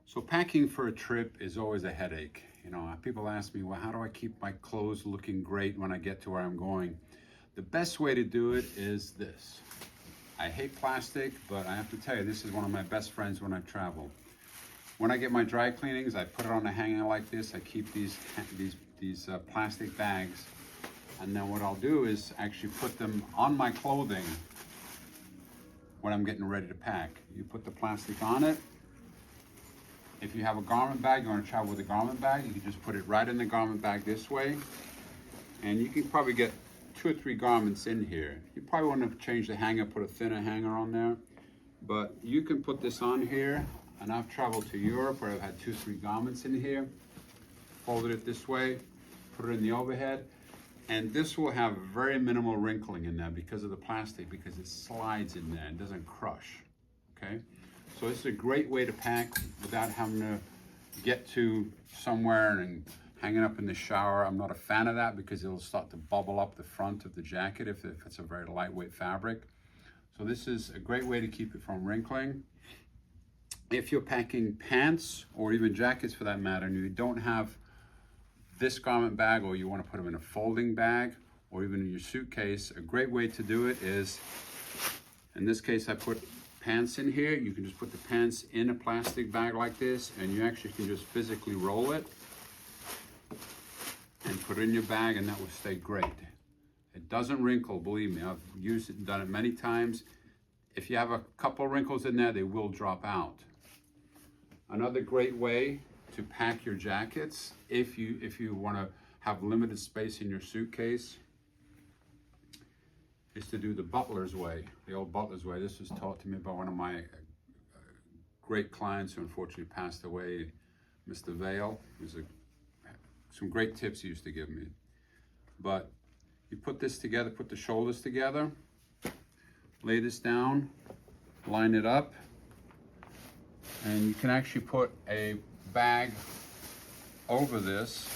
So packing for a trip is always a headache. You know, people ask me, well, how do I keep my clothes looking great when I get to where I'm going? The best way to do it is this. I hate plastic, but I have to tell you, this is one of my best friends when I travel. When I get my dry cleanings, I put it on a hanger like this. I keep these plastic bags, and then what I'll do is actually put them on my clothing when I'm getting ready to pack. You put the plastic on it. If you have a garment bag, you want to travel with a garment bag, you can just put it right in the garment bag this way. And you can probably get 2 or 3 garments in here. You probably want to change the hanger, put a thinner hanger on there. But you can put this on here. And I've traveled to Europe where I've had 2 or 3 garments in here. Folded it this way, put it in the overhead. And this will have very minimal wrinkling in there because of the plastic, because it slides in there and doesn't crush, okay? So this is a great way to pack without having to get to somewhere and hang it up in the shower. I'm not a fan of that because it'll start to bubble up the front of the jacket if it's a very lightweight fabric. So this is a great way to keep it from wrinkling. If you're packing pants or even jackets for that matter, and you don't have this garment bag, or you want to put them in a folding bag or even in your suitcase, a great way to do it is, in this case I put pants in here. You can just put the pants in a plastic bag like this, and you actually can just physically roll it and put it in your bag, and that will stay great. It doesn't wrinkle, believe me. I've used it and done it many times. If you have a couple wrinkles in there, they will drop out. Another great way to pack your jackets, if you want to have limited space in your suitcase, is to do the butler's way, the old butler's way. This was taught to me by one of my great clients who unfortunately passed away, Mr. Vale. He was some great tips he used to give me. But you put this together, put the shoulders together, lay this down, line it up, and you can actually put a bag over this,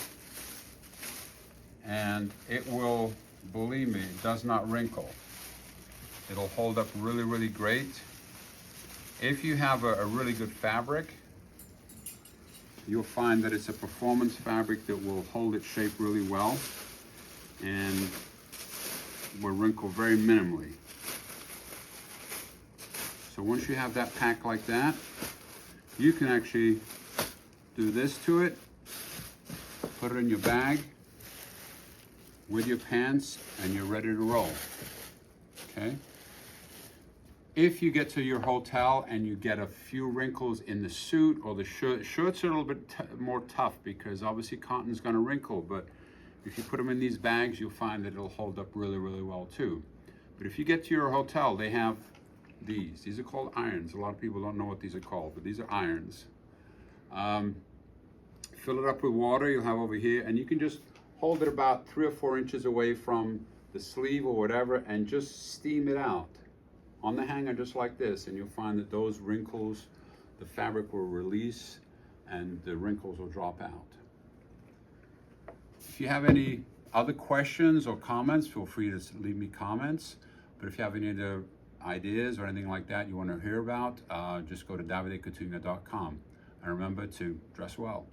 and it will, believe me, it does not wrinkle. It'll hold up really, really great. If you have a really good fabric, you'll find that it's a performance fabric that will hold its shape really well and will wrinkle very minimally. So once you have that packed like that, you can actually do this to it, put it in your bag with your pants, and you're ready to roll, okay? If you get to your hotel and you get a few wrinkles in the suit or the shirts are a little bit more tough because obviously cotton's gonna wrinkle, but if you put them in these bags, you'll find that it'll hold up really, really well too. But if you get to your hotel, they have these are called irons. A lot of people don't know what these are called, but these are irons. Fill it up with water you'll have over here, and you can just hold it about 3 or 4 inches away from the sleeve or whatever, and just steam it out on the hanger just like this, and you'll find that those wrinkles, the fabric will release and the wrinkles will drop out. If you have any other questions or comments, feel free to leave me comments. But if you have any other ideas or anything like that you want to hear about, just go to davidecoutinho.com. And remember to dress well.